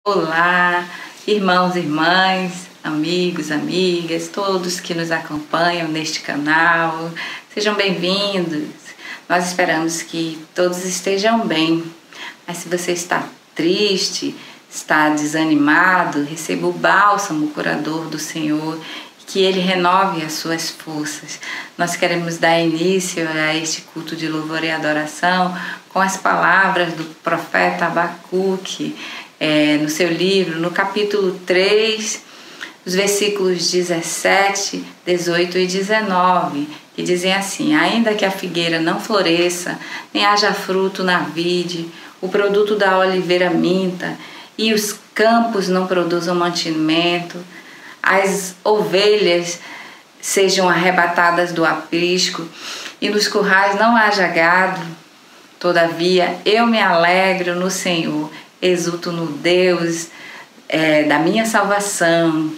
Olá, irmãos e irmãs, amigos, amigas, todos que nos acompanham neste canal, sejam bem-vindos. Nós esperamos que todos estejam bem, mas se você está triste, está desanimado, receba o bálsamo curador do Senhor, que Ele renove as suas forças. Nós queremos dar início a este culto de louvor e adoração com as palavras do profeta Abacuque, no seu livro, no capítulo 3, os versículos 17, 18 e 19, que dizem assim: ainda que a figueira não floresça, nem haja fruto na vide, o produto da oliveira minta, e os campos não produzam mantimento, as ovelhas sejam arrebatadas do aprisco, e nos currais não haja gado, todavia eu me alegro no Senhor, exulto no Deus da minha salvação.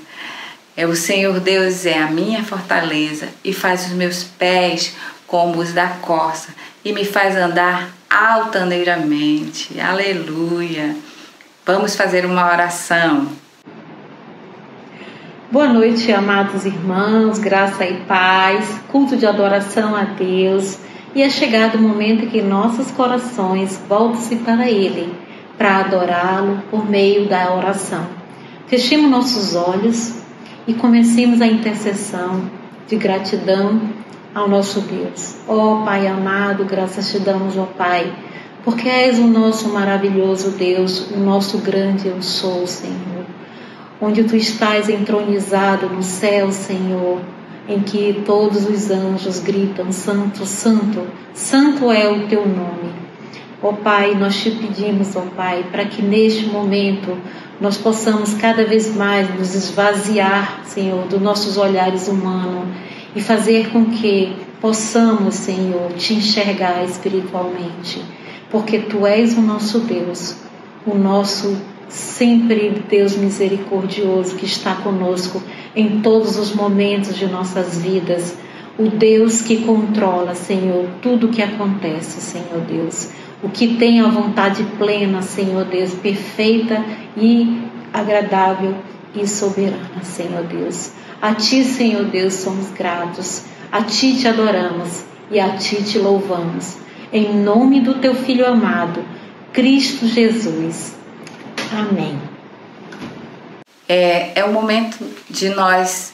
O Senhor Deus é a minha fortaleza e faz os meus pés como os da corça e me faz andar altaneiramente. Aleluia! Vamos fazer uma oração. Boa noite, amados irmãos, graça e paz, culto de adoração a Deus. E é chegado o momento em que nossos corações voltam-se para Ele, para adorá-lo por meio da oração. Fechemos nossos olhos e comecemos a intercessão de gratidão ao nosso Deus. Ó Pai amado, graças te damos, ó Pai, porque és o nosso maravilhoso Deus, o nosso grande eu sou, Senhor. Onde tu estás entronizado no céu, Senhor, em que todos os anjos gritam: Santo, Santo, Santo é o teu nome. Ó Pai, nós te pedimos, ó Pai, para que neste momento nós possamos cada vez mais nos esvaziar, Senhor, dos nossos olhares humanos e fazer com que possamos, Senhor, te enxergar espiritualmente, porque tu és o nosso Deus, o nosso sempre Deus misericordioso que está conosco em todos os momentos de nossas vidas, o Deus que controla, Senhor, tudo o que acontece, Senhor Deus, o que tem a vontade plena, Senhor Deus, perfeita e agradável e soberana, Senhor Deus. A Ti, Senhor Deus, somos gratos, a Ti te adoramos e a Ti te louvamos. Em nome do Teu Filho amado, Cristo Jesus. Amém. É o momento de nós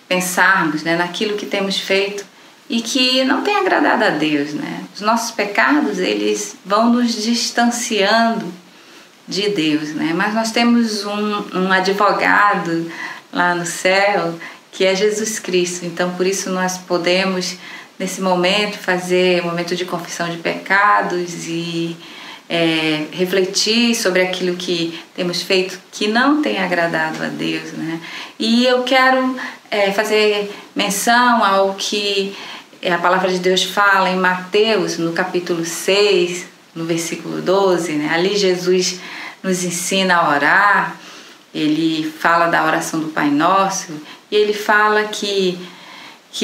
pensarmos, naquilo que temos feito e que não tem agradado a Deus, Os nossos pecados, eles vão nos distanciando de Deus, Mas nós temos um advogado lá no céu, que é Jesus Cristo. Então, por isso nós podemos, nesse momento, fazer um momento de confissão de pecados e refletir sobre aquilo que temos feito que não tem agradado a Deus, E eu quero fazer menção ao que a palavra de Deus fala em Mateus, no capítulo 6, no versículo 12, Ali Jesus nos ensina a orar. Ele fala da oração do Pai Nosso e ele fala que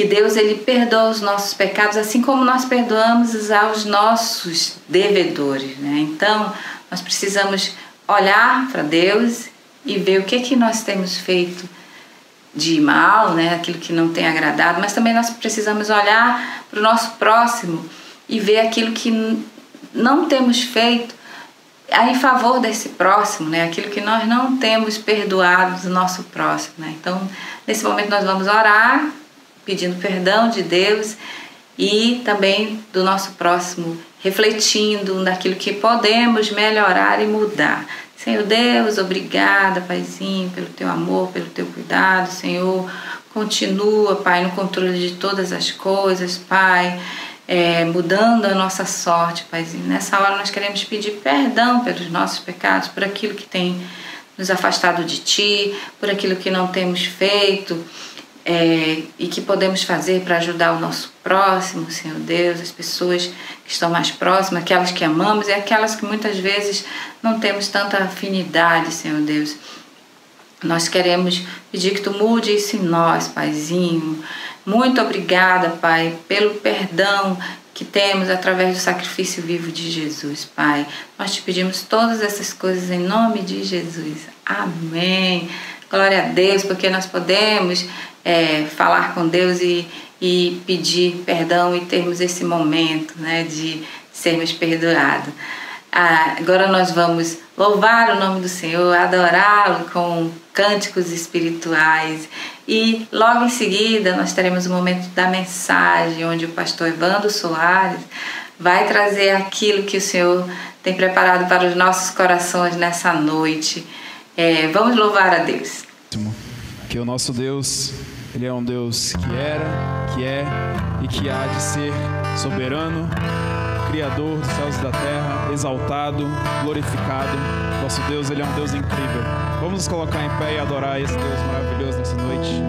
Deus, ele perdoa os nossos pecados assim como nós perdoamos aos nossos devedores, Então, nós precisamos olhar para Deus e ver o que nós temos feito de mal, aquilo que não tem agradado, mas também nós precisamos olhar para o nosso próximo e ver aquilo que não temos feito em favor desse próximo, aquilo que nós não temos perdoado do nosso próximo, Então, nesse momento nós vamos orar, pedindo perdão de Deus e também do nosso próximo, refletindo naquilo que podemos melhorar e mudar. Senhor Deus, obrigada, Paizinho, pelo Teu amor, pelo Teu cuidado, Senhor. Continua, Pai, no controle de todas as coisas, Pai, mudando a nossa sorte, Paizinho. Nessa hora nós queremos pedir perdão pelos nossos pecados, por aquilo que tem nos afastado de Ti, por aquilo que não temos feito, e que podemos fazer para ajudar o nosso próximo, Senhor Deus, as pessoas que estão mais próximas, aquelas que amamos e aquelas que muitas vezes não temos tanta afinidade, Senhor Deus. Nós queremos pedir que Tu mude isso em nós, Paizinho. Muito obrigada, Pai, pelo perdão que temos através do sacrifício vivo de Jesus, Pai. Nós te pedimos todas essas coisas em nome de Jesus. Amém. Glória a Deus, porque nós podemos falar com Deus e pedir perdão e termos esse momento, né, de sermos perdoados. Agora nós vamos louvar o nome do Senhor, adorá-lo com cânticos espirituais e logo em seguida nós teremos o momento da mensagem, onde o pastor Evandro Soares vai trazer aquilo que o Senhor tem preparado para os nossos corações nessa noite. Vamos louvar a Deus. Que o nosso Deus, Ele é um Deus que era, que é e que há de ser soberano, Criador dos céus e da terra, exaltado, glorificado. Nosso Deus, Ele é um Deus incrível. Vamos nos colocar em pé e adorar esse Deus maravilhoso nessa noite.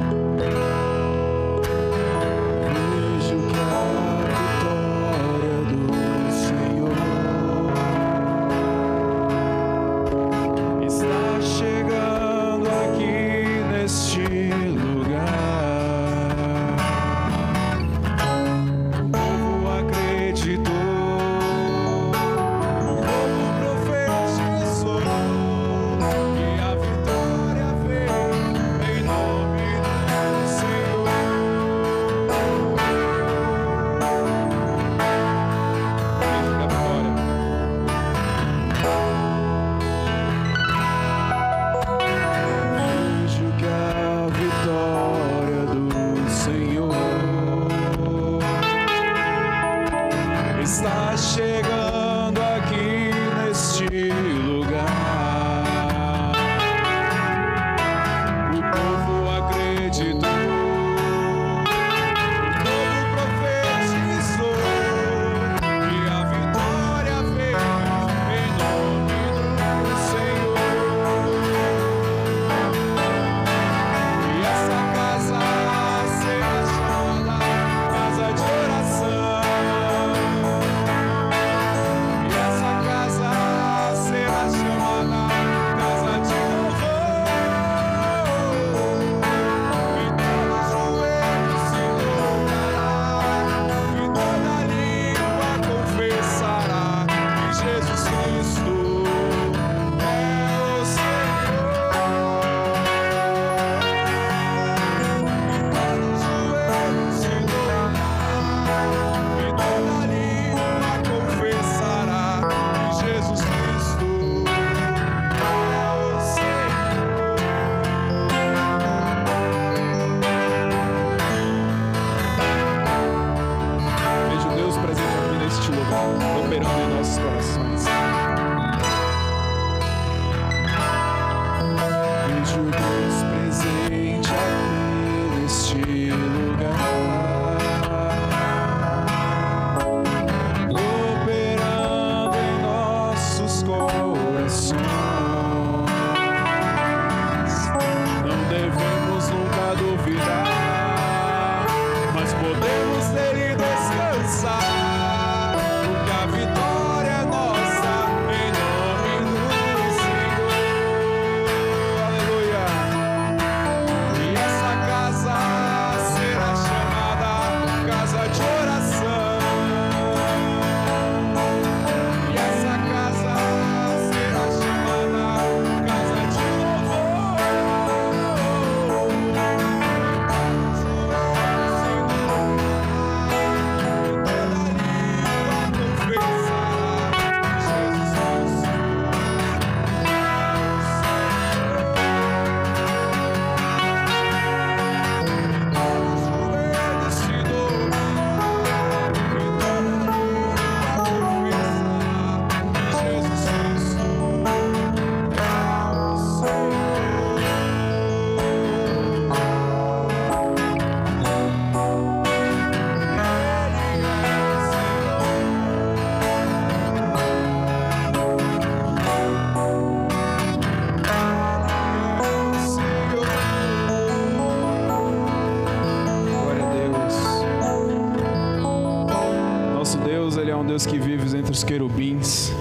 Deus que vive entre os querubins,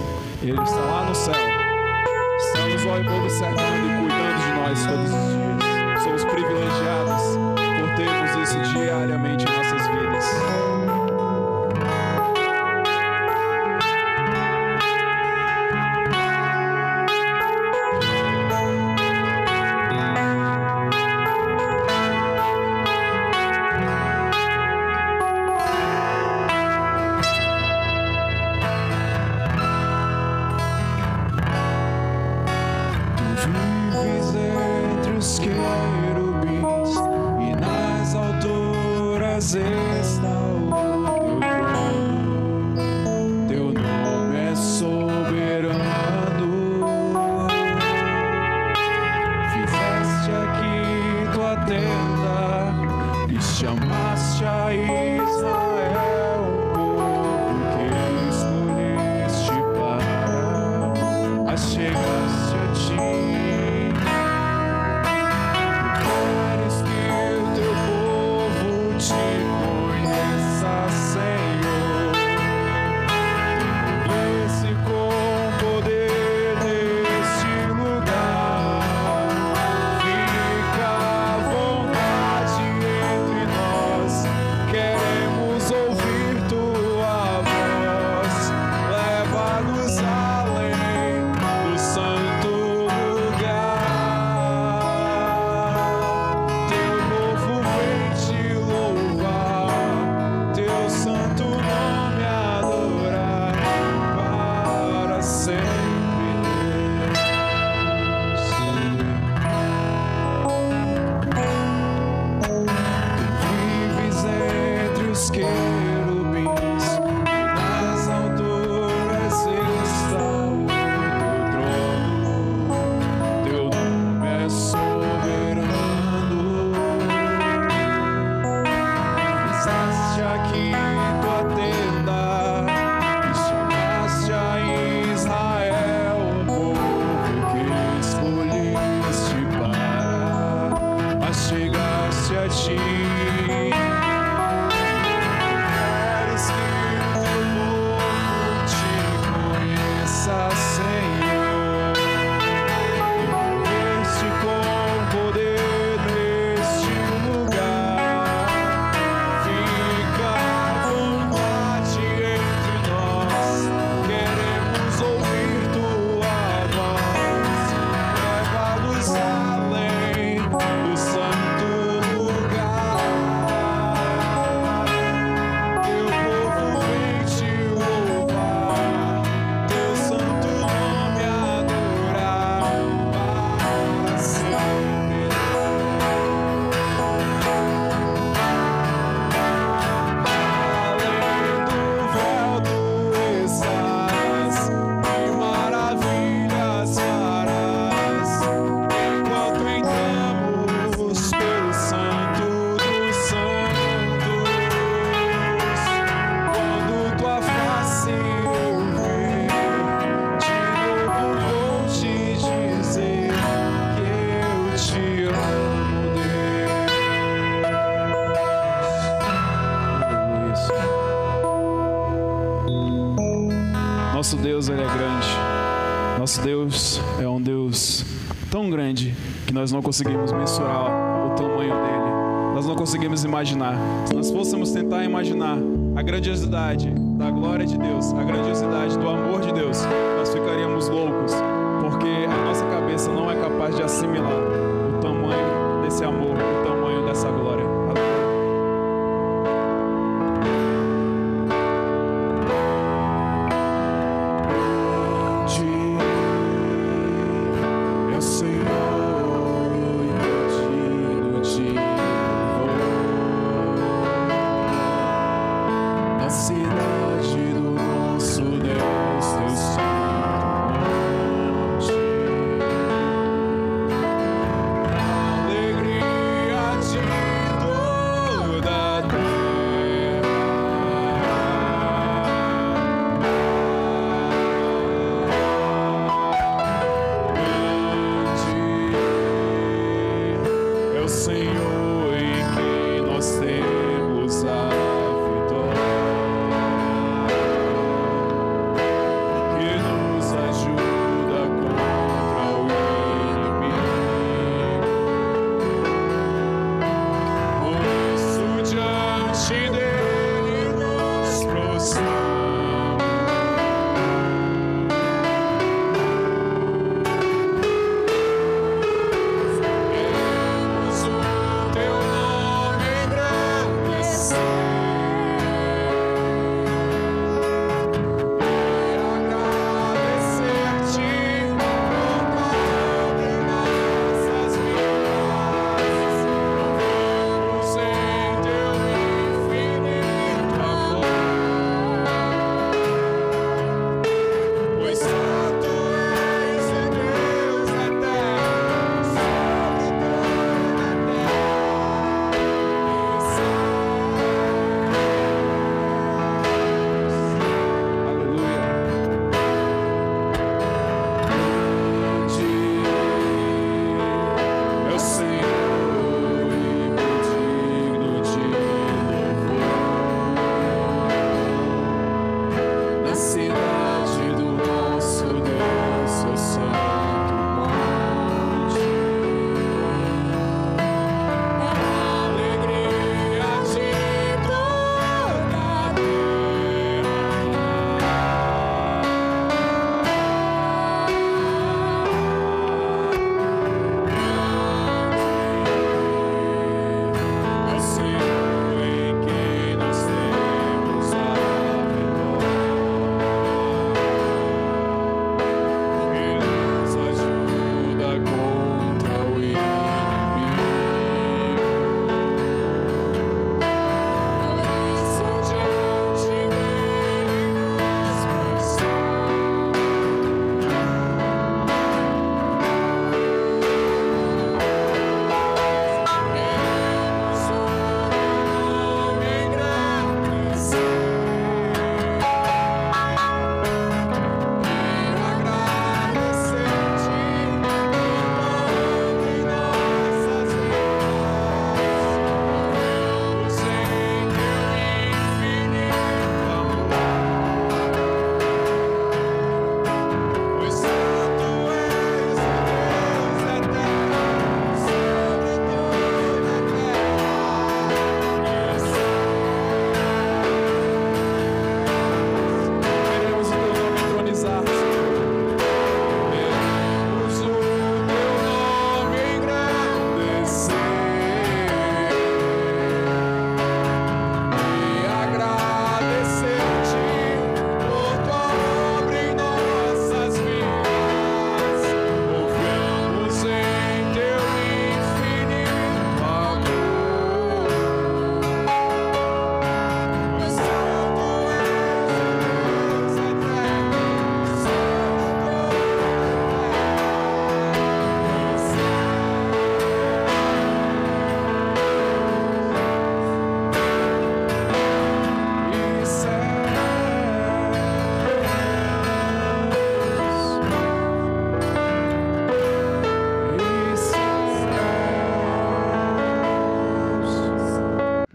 Ele está lá no céu, estamos observando e cuidando de nós todos os dias. Somos privilegiados por termos isso diariamente em nossas vidas. vives entre os querubins e nas alturas está o teu trono. Teu nome é soberano. Fizeste aqui tua tenda e chamaste a Israel, um povo que escolheste para achegar-se a ti. Tu queres que o teu povo te conheça, Senhor. Esse com poder neste lugar. Fica à vontade entre nós. Queremos ouvir tua voz. Leva-nos além do santo lugar. Teu povo vem te louvar, teu santo nome adorar para sempre. Tu vives entre os querubins e nas alturas está o teu trono. Teu nome é soberano. Fizeste aqui tua tenda e chamaste a Israel, um povo que escolheste para achegar-se a ti. Queres que o teu povo te conheça, Senhor. Este com poder neste lugar. Fica à vontade entre nós. Queremos ouvir tua voz. Leva-nos além do santo lugar. Teu povo vem te louvar, teu santo nome adorar para sempre. Além do véu tu estás, e maravilhas farás, enquanto entramos pelo santo dos santos. Quando tua face eu ver, de novo vou te dizer que eu te amo, Deus. Nosso Deus, Ele é grande. Nosso Deus é um Deus tão grande que nós não conseguimos mensurar o tamanho dele. Nós não conseguimos imaginar. Se nós fôssemos tentar imaginar a grandiosidade da glória de Deus, a grandiosidade do amor de Deus, nós ficaríamos loucos, porque a nossa cabeça não é capaz de assimilar o tamanho desse amor, o tamanho dessa glória. É o Senhor, digno de louvor, na cidade do nosso Deus, teu santo monte. Alegria de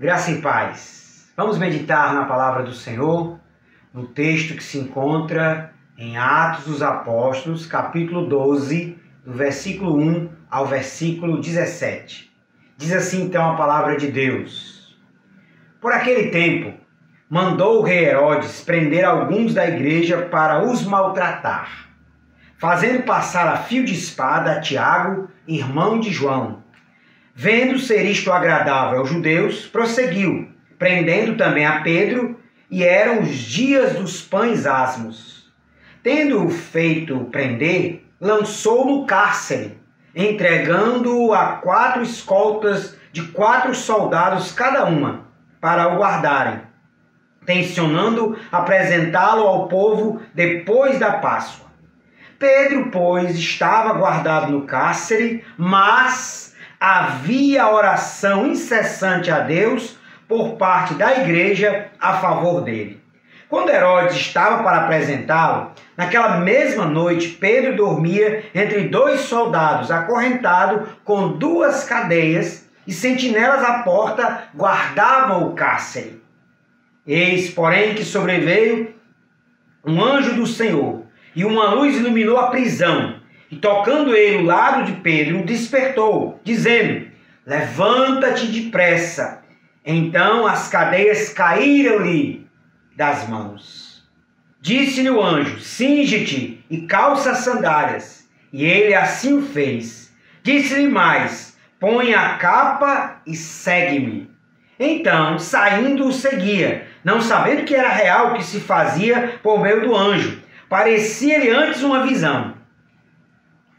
Graça e paz. Vamos meditar na palavra do Senhor, no texto que se encontra em Atos dos Apóstolos, capítulo 12, do versículo 1 ao versículo 17. Diz assim então a palavra de Deus. Por aquele tempo, mandou o rei Herodes prender alguns da igreja para os maltratar, fazendo passar a fio de espada a Tiago, irmão de João. Vendo ser isto agradável aos judeus, prosseguiu, prendendo também a Pedro, e eram os dias dos pães asmos. Tendo-o feito prender, lançou-o no cárcere, entregando-o a 4 escoltas de 4 soldados cada uma, para o guardarem, tencionando apresentá-lo ao povo depois da Páscoa. Pedro, pois, estava guardado no cárcere, mas havia oração incessante a Deus por parte da igreja a favor dele. Quando Herodes estava para apresentá-lo, naquela mesma noite Pedro dormia entre 2 soldados, acorrentado com 2 cadeias, e sentinelas à porta guardavam o cárcere. Eis, porém, que sobreveio um anjo do Senhor, e uma luz iluminou a prisão, e tocando ele o lado de Pedro, o despertou, dizendo: levanta-te depressa. Então as cadeias caíram-lhe das mãos. Disse-lhe o anjo: cinge-te e calça as sandálias. E ele assim o fez. Disse-lhe mais: põe a capa e segue-me. Então, saindo, o seguia, não sabendo que era real o que se fazia por meio do anjo. Parecia-lhe antes uma visão.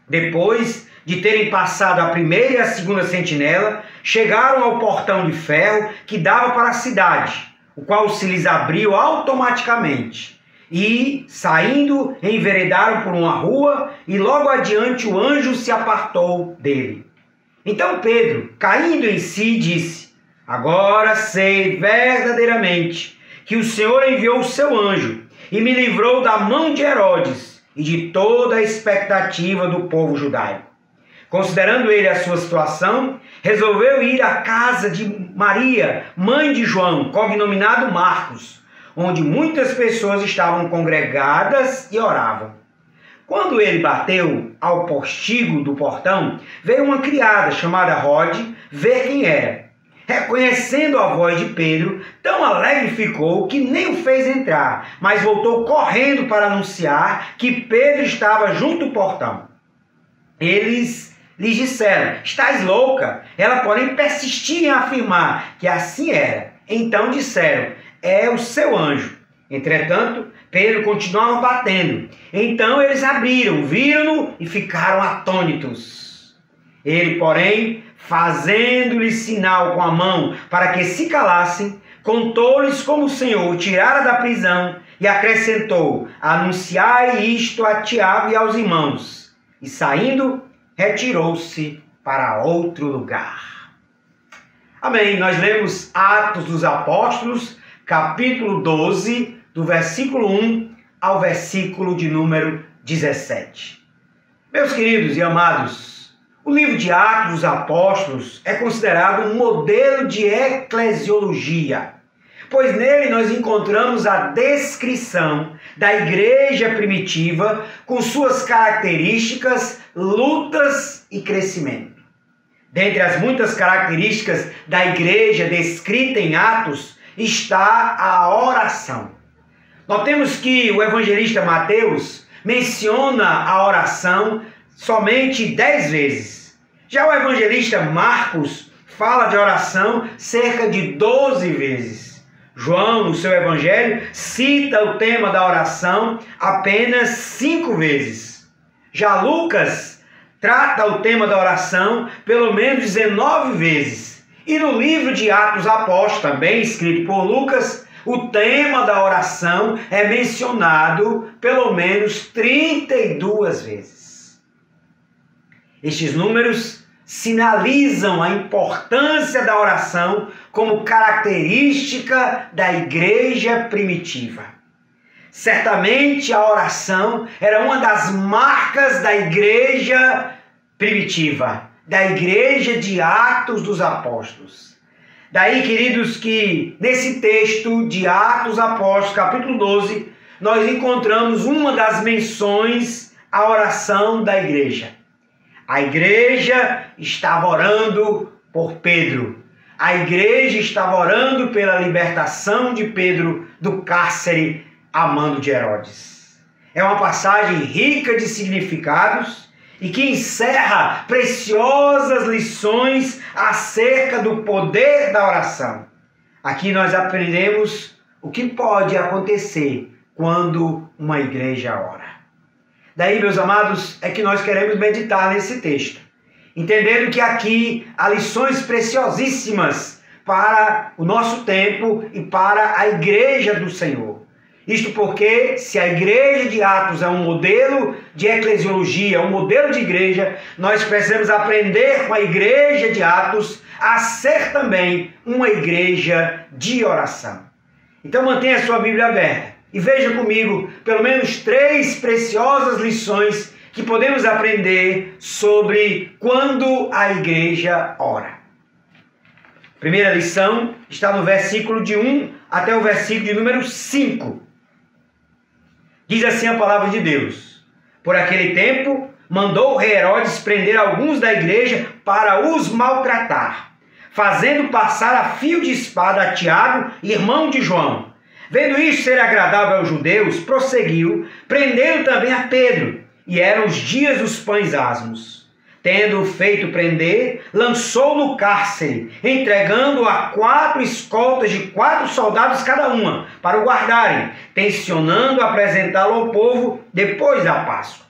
Depois de terem passado a primeira e a segunda sentinela, chegaram ao portão de ferro que dava para a cidade, o qual se lhes abriu automaticamente. E, saindo, enveredaram por uma rua, e logo adiante o anjo se apartou dele. Então Pedro, caindo em si, disse: agora sei verdadeiramente que o Senhor enviou o seu anjo e me livrou da mão de Herodes e de toda a expectativa do povo judaico. Considerando ele a sua situação, resolveu ir à casa de Maria, mãe de João, cognominado Marcos, onde muitas pessoas estavam congregadas e oravam. Quando ele bateu ao postigo do portão, veio uma criada chamada Rode ver quem era. Reconhecendo a voz de Pedro, tão alegre ficou que nem o fez entrar, mas voltou correndo para anunciar que Pedro estava junto ao portão. Eles lhes disseram: estás louca? Ela, porém, persistia em afirmar que assim era. Então disseram: é o seu anjo. Entretanto, Pedro continuava batendo. Então eles abriram, viram-no e ficaram atônitos. Ele, porém, fazendo-lhe sinal com a mão para que se calassem, contou-lhes como o Senhor o tirara da prisão e acrescentou: anunciai isto a Tiago e aos irmãos. E saindo, retirou-se para outro lugar. Amém. Nós lemos Atos dos Apóstolos, capítulo 12, do versículo 1 ao versículo de número 17. Meus queridos e amados, o livro de Atos dos Apóstolos é considerado um modelo de eclesiologia, pois nele nós encontramos a descrição da igreja primitiva com suas características, lutas e crescimento. Dentre as muitas características da igreja descrita em Atos está a oração. Notemos que o evangelista Mateus menciona a oração somente 10 vezes. Já o evangelista Marcos fala de oração cerca de 12 vezes. João, no seu evangelho, cita o tema da oração apenas 5 vezes. Já Lucas trata o tema da oração pelo menos 19 vezes. E no livro de Atos Apóstolos, também escrito por Lucas, o tema da oração é mencionado pelo menos 32 vezes. Estes números sinalizam a importância da oração como característica da igreja primitiva. Certamente a oração era uma das marcas da igreja primitiva, da igreja de Atos dos Apóstolos. Daí, queridos, que nesse texto de Atos Apóstolos, capítulo 12, nós encontramos uma das menções à oração da igreja. A igreja estava orando por Pedro. A igreja estava orando pela libertação de Pedro do cárcere a mando de Herodes. É uma passagem rica de significados e que encerra preciosas lições acerca do poder da oração. Aqui nós aprendemos o que pode acontecer quando uma igreja ora. Daí, meus amados, é que nós queremos meditar nesse texto, entendendo que aqui há lições preciosíssimas para o nosso tempo e para a igreja do Senhor. Isto porque, se a igreja de Atos é um modelo de eclesiologia, um modelo de igreja, nós precisamos aprender com a igreja de Atos a ser também uma igreja de oração. Então mantenha a sua Bíblia aberta e veja comigo pelo menos 3 preciosas lições que podemos aprender sobre quando a igreja ora. Primeira lição está no versículo de 1 até o versículo de número 5. Diz assim a palavra de Deus: por aquele tempo, mandou o rei Herodes prender alguns da igreja para os maltratar, fazendo passar a fio de espada a Tiago, irmão de João. Vendo isso ser agradável aos judeus, prosseguiu, prendendo também a Pedro, e eram os dias dos pães asmos. Tendo-o feito prender, lançou no cárcere, entregando-o a 4 escoltas de 4 soldados cada uma, para o guardarem, tencionando apresentá-lo ao povo depois da Páscoa.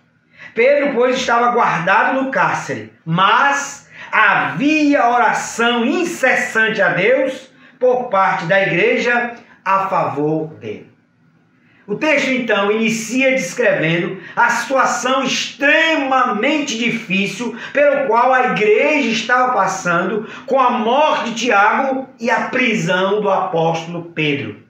Pedro, pois, estava guardado no cárcere, mas havia oração incessante a Deus por parte da igreja a favor dele. O texto, então, inicia descrevendo a situação extremamente difícil pelo qual a igreja estava passando com a morte de Tiago e a prisão do apóstolo Pedro.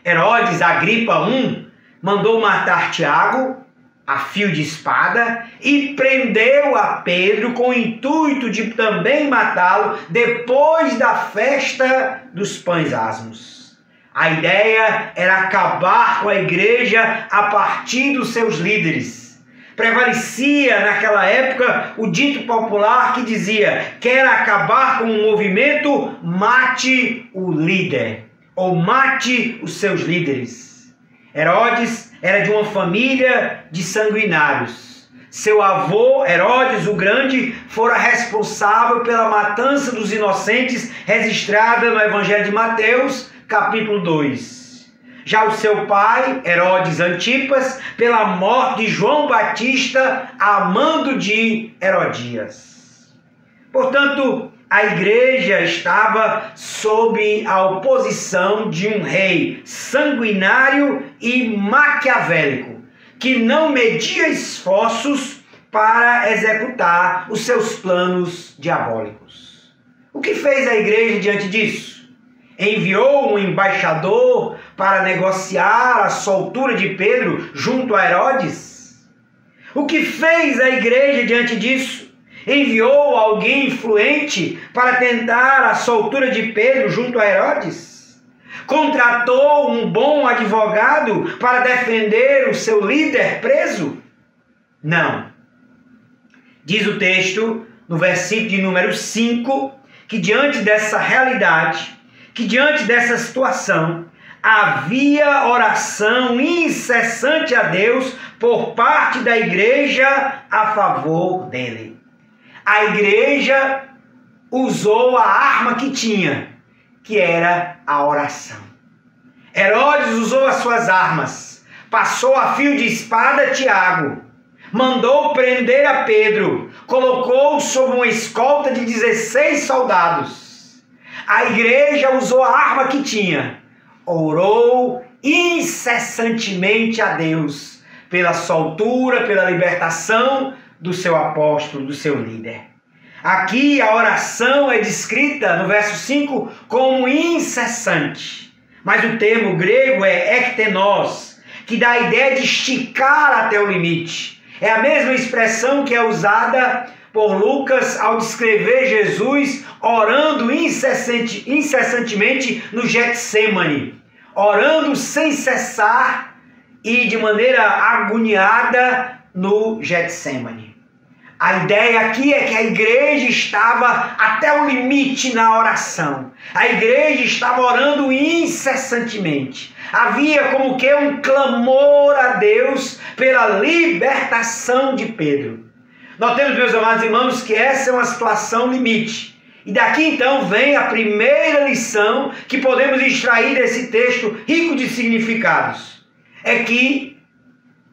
Herodes Agripa I mandou matar Tiago a fio de espada e prendeu a Pedro com o intuito de também matá-lo depois da festa dos pães asmos. A ideia era acabar com a igreja a partir dos seus líderes. Prevalecia naquela época o dito popular que dizia: quer acabar com o movimento, mate o líder, ou mate os seus líderes. Herodes era de uma família de sanguinários. Seu avô, Herodes o Grande, fora responsável pela matança dos inocentes registrada no Evangelho de Mateus, capítulo 2. Já o seu pai, Herodes Antipas, pela morte de João Batista a mando de Herodias. Portanto, a igreja estava sob a oposição de um rei sanguinário e maquiavélico, que não media esforços para executar os seus planos diabólicos. O que fez a igreja diante disso? Enviou um embaixador para negociar a soltura de Pedro junto a Herodes? O que fez a igreja diante disso? Enviou alguém influente para tentar a soltura de Pedro junto a Herodes? Contratou um bom advogado para defender o seu líder preso? Não. Diz o texto, no versículo de número 5, que diante dessa realidade, que diante dessa situação, havia oração incessante a Deus por parte da igreja a favor dele. A igreja usou a arma que tinha, que era a oração. Herodes usou as suas armas, passou a fio de espada Tiago, mandou prender a Pedro, colocou-o sob uma escolta de 16 soldados. A igreja usou a arma que tinha, orou incessantemente a Deus pela soltura, pela libertação do seu apóstolo, do seu líder. Aqui a oração é descrita no verso 5 como incessante, mas o termo grego é ektenos, que dá a ideia de esticar até o limite. É a mesma expressão que é usada por Lucas ao descrever Jesus orando incessantemente no Getsêmani, orando sem cessar e de maneira agoniada no Getsêmani. A ideia aqui é que a igreja estava até o limite na oração. A igreja estava orando incessantemente. Havia como que um clamor a Deus pela libertação de Pedro. Notemos, meus amados irmãos, que essa é uma situação limite. E daqui então vem a primeira lição que podemos extrair desse texto rico de significados. É que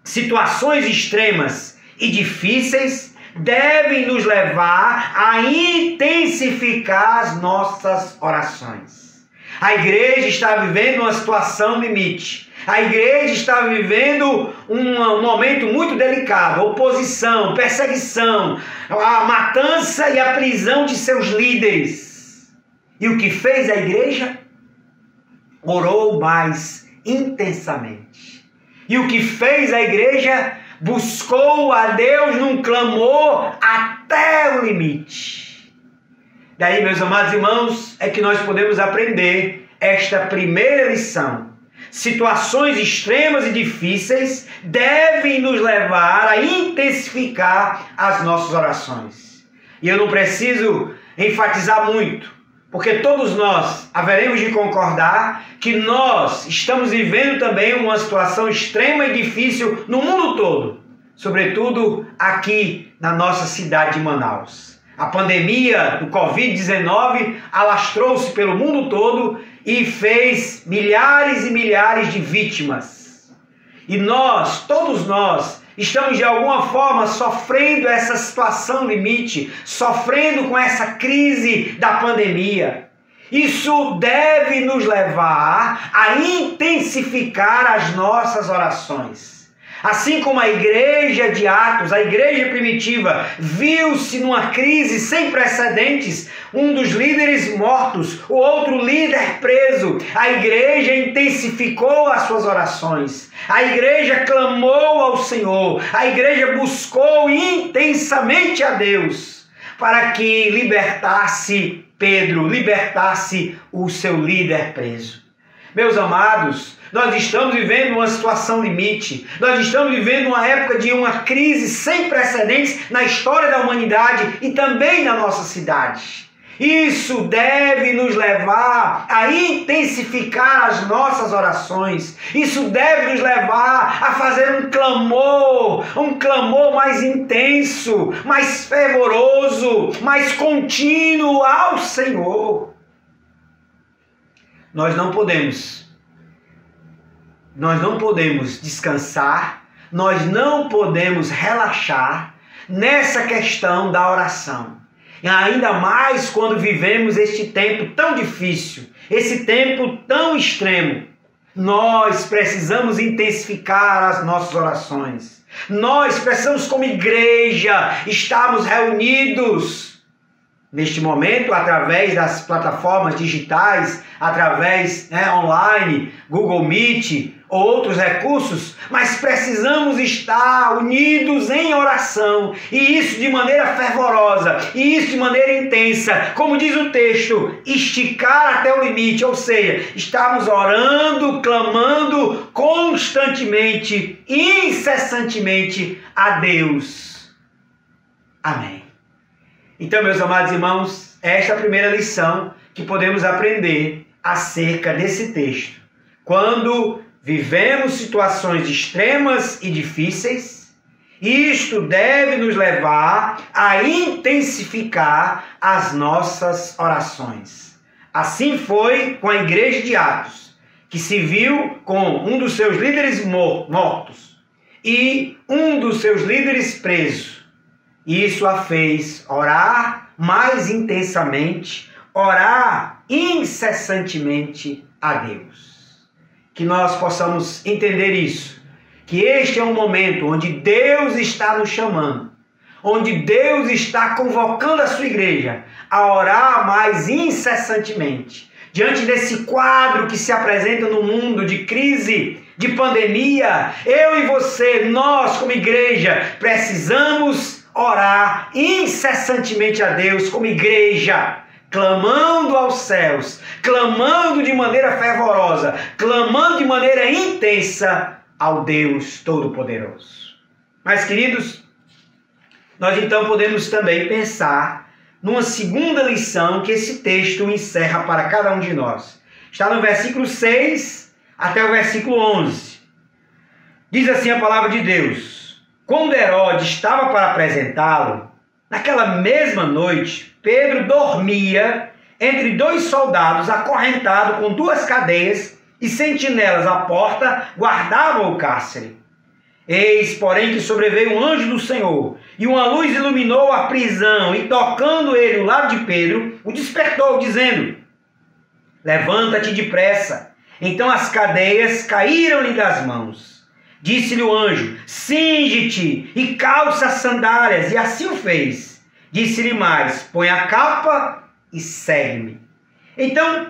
situações extremas e difíceis devem nos levar a intensificar as nossas orações. A igreja está vivendo uma situação limite. A igreja está vivendo um momento muito delicado, oposição, perseguição, a matança e a prisão de seus líderes. E o que fez a igreja? Orou mais intensamente. E o que fez a igreja? Buscou a Deus num clamor até o limite. Daí, meus amados irmãos, é que nós podemos aprender esta primeira lição. Situações extremas e difíceis devem nos levar a intensificar as nossas orações. E eu não preciso enfatizar muito, porque todos nós haveremos de concordar que nós estamos vivendo também uma situação extrema e difícil no mundo todo, sobretudo aqui na nossa cidade de Manaus. A pandemia do Covid-19 alastrou-se pelo mundo todo e fez milhares e milhares de vítimas. E nós, todos nós, estamos de alguma forma sofrendo essa situação limite, sofrendo com essa crise da pandemia. Isso deve nos levar a intensificar as nossas orações. Assim como a igreja de Atos, a igreja primitiva, viu-se numa crise sem precedentes, um dos líderes mortos, o outro líder preso, a igreja intensificou as suas orações, a igreja clamou ao Senhor, a igreja buscou intensamente a Deus para que libertasse Pedro, libertasse o seu líder preso. Meus amados, nós estamos vivendo uma situação limite. Nós estamos vivendo uma época de uma crise sem precedentes na história da humanidade e também na nossa cidade. Isso deve nos levar a intensificar as nossas orações. Isso deve nos levar a fazer um clamor mais intenso, mais fervoroso, mais contínuo ao Senhor. Nós não podemos descansar, nós não podemos relaxar nessa questão da oração. E ainda mais quando vivemos este tempo tão difícil, esse tempo tão extremo. Nós precisamos intensificar as nossas orações. Nós precisamos, como igreja, estarmos reunidos neste momento, através das plataformas digitais, através online, Google Meet, outros recursos, mas precisamos estar unidos em oração, e isso de maneira fervorosa, e isso de maneira intensa, como diz o texto, esticar até o limite, ou seja, estarmos orando, clamando constantemente, incessantemente a Deus. Amém. Então, meus amados irmãos, esta é a primeira lição que podemos aprender acerca desse texto. Quando vivemos situações extremas e difíceis, isto deve nos levar a intensificar as nossas orações. Assim foi com a igreja de Atos, que se viu com um dos seus líderes mortos e um dos seus líderes preso. Isso a fez orar mais intensamente, orar incessantemente a Deus. Que nós possamos entender isso, que este é um momento onde Deus está nos chamando, onde Deus está convocando a sua igreja a orar mais incessantemente. Diante desse quadro que se apresenta no mundo de crise de pandemia, eu e você, nós como igreja, precisamos orar incessantemente a Deus como igreja, clamando aos céus, clamando de maneira fervorosa, clamando de maneira intensa ao Deus Todo-Poderoso. Mas, queridos, nós então podemos também pensar numa segunda lição que esse texto encerra para cada um de nós. Está no versículo 6 até o versículo 11. Diz assim a palavra de Deus: quando Herodes estava para apresentá-lo, naquela mesma noite, Pedro dormia entre dois soldados, acorrentado com duas cadeias, e sentinelas à porta guardavam o cárcere. Eis, porém, que sobreveio um anjo do Senhor, e uma luz iluminou a prisão, e tocando ele o lado de Pedro, o despertou, dizendo: levanta-te depressa. Então as cadeias caíram-lhe das mãos. Disse-lhe o anjo: cinge-te e calça as sandálias, e assim o fez. Disse-lhe mais: põe a capa e segue-me. Então,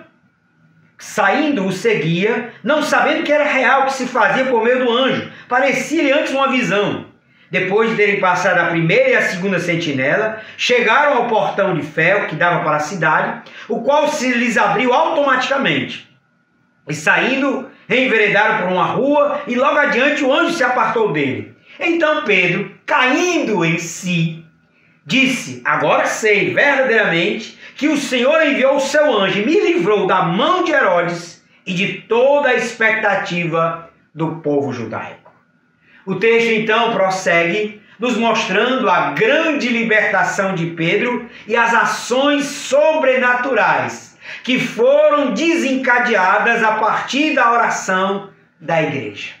saindo, o seguia, não sabendo que era real o que se fazia por meio do anjo. Parecia-lhe antes uma visão. Depois de terem passado a primeira e a segunda sentinela, chegaram ao portão de ferro que dava para a cidade, o qual se lhes abriu automaticamente. E saindo, enveredaram por uma rua, e logo adiante o anjo se apartou dele. Então Pedro, caindo em si, disse: agora sei verdadeiramente que o Senhor enviou o seu anjo e me livrou da mão de Herodes e de toda a expectativa do povo judaico. O texto então prossegue, nos mostrando a grande libertação de Pedro e as ações sobrenaturais que foram desencadeadas a partir da oração da igreja.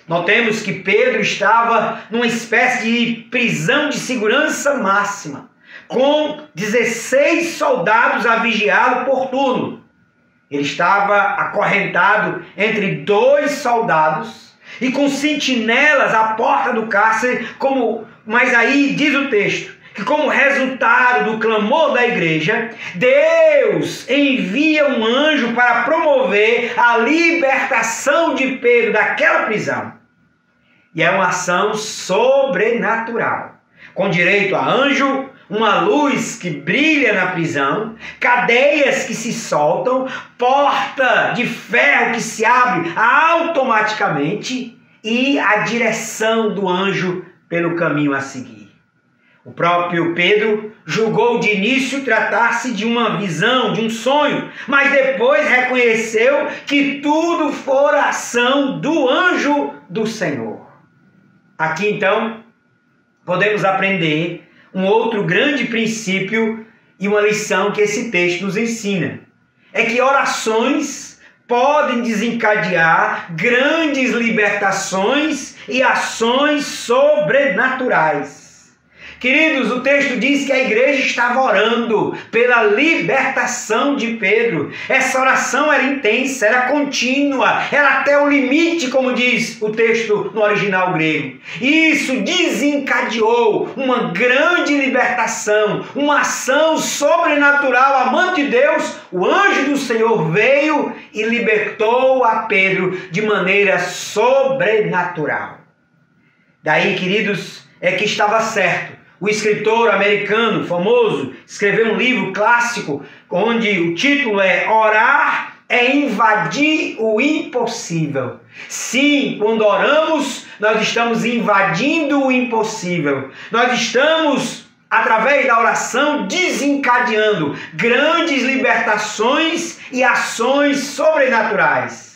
Notemos que Pedro estava numa espécie de prisão de segurança máxima, com 16 soldados a vigiá-lo por turno. Ele estava acorrentado entre dois soldados e com sentinelas à porta do cárcere, mas aí diz o texto que, como resultado do clamor da igreja, Deus envia um anjo para promover a libertação de Pedro daquela prisão. E é uma ação sobrenatural, com direito a anjo, uma luz que brilha na prisão, cadeias que se soltam, porta de ferro que se abre automaticamente e a direção do anjo pelo caminho a seguir. O próprio Pedro julgou de início tratar-se de uma visão, de um sonho, mas depois reconheceu que tudo fora ação do anjo do Senhor. Aqui então podemos aprender um outro grande princípio e uma lição que esse texto nos ensina. É que orações podem desencadear grandes libertações e ações sobrenaturais. Queridos, o texto diz que a igreja estava orando pela libertação de Pedro. Essa oração era intensa, era contínua, era até o limite, como diz o texto no original grego. E isso desencadeou uma grande libertação, uma ação sobrenatural. Amante de Deus, o anjo do Senhor veio e libertou a Pedro de maneira sobrenatural. Daí, queridos, é que estava certo. O escritor americano famoso escreveu um livro clássico onde o título é Orar é invadir o impossível. Sim, quando oramos, nós estamos invadindo o impossível. Nós estamos, através da oração, desencadeando grandes libertações e ações sobrenaturais.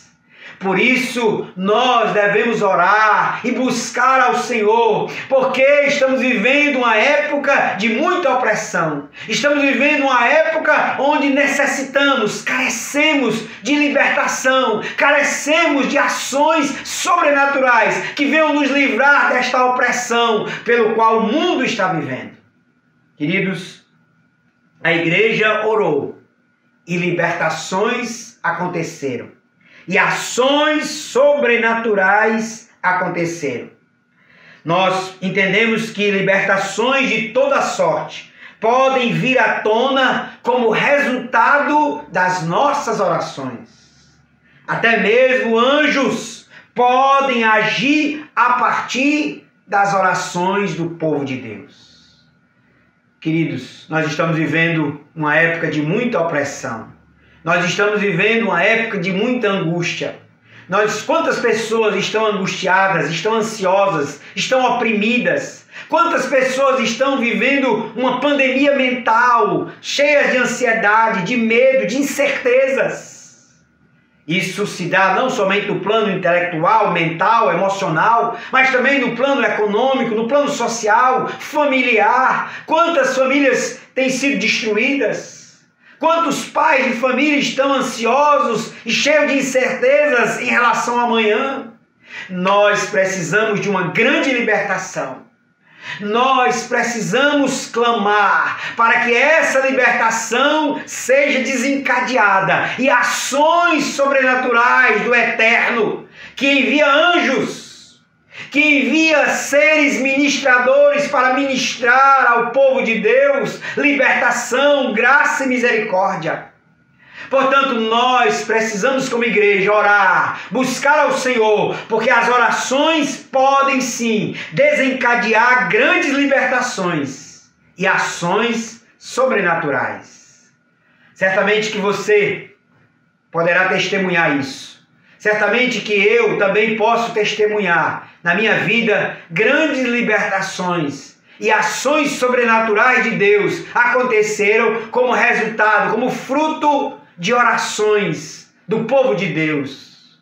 Por isso, nós devemos orar e buscar ao Senhor, porque estamos vivendo uma época de muita opressão. Estamos vivendo uma época onde necessitamos, carecemos de libertação, carecemos de ações sobrenaturais que venham nos livrar desta opressão pelo qual o mundo está vivendo. Queridos, a igreja orou e libertações aconteceram. E ações sobrenaturais aconteceram. Nós entendemos que libertações de toda sorte podem vir à tona como resultado das nossas orações. Até mesmo anjos podem agir a partir das orações do povo de Deus. Queridos, nós estamos vivendo uma época de muita opressão. Nós estamos vivendo uma época de muita angústia. Quantas pessoas estão angustiadas, estão ansiosas, estão oprimidas? Quantas pessoas estão vivendo uma pandemia mental, cheias de ansiedade, de medo, de incertezas? Isso se dá não somente no plano intelectual, mental, emocional, mas também no plano econômico, no plano social, familiar. Quantas famílias têm sido destruídas? Quantos pais de família estão ansiosos e cheios de incertezas em relação ao amanhã? Nós precisamos de uma grande libertação. Nós precisamos clamar para que essa libertação seja desencadeada e ações sobrenaturais do Eterno, que envia anjos, que envia seres ministradores para ministrar ao povo de Deus libertação, graça e misericórdia. Portanto, nós precisamos como igreja orar, buscar ao Senhor, porque as orações podem sim desencadear grandes libertações e ações sobrenaturais. Certamente que você poderá testemunhar isso. Certamente que eu também posso testemunhar na minha vida grandes libertações e ações sobrenaturais de Deus aconteceram como resultado, como fruto de orações do povo de Deus.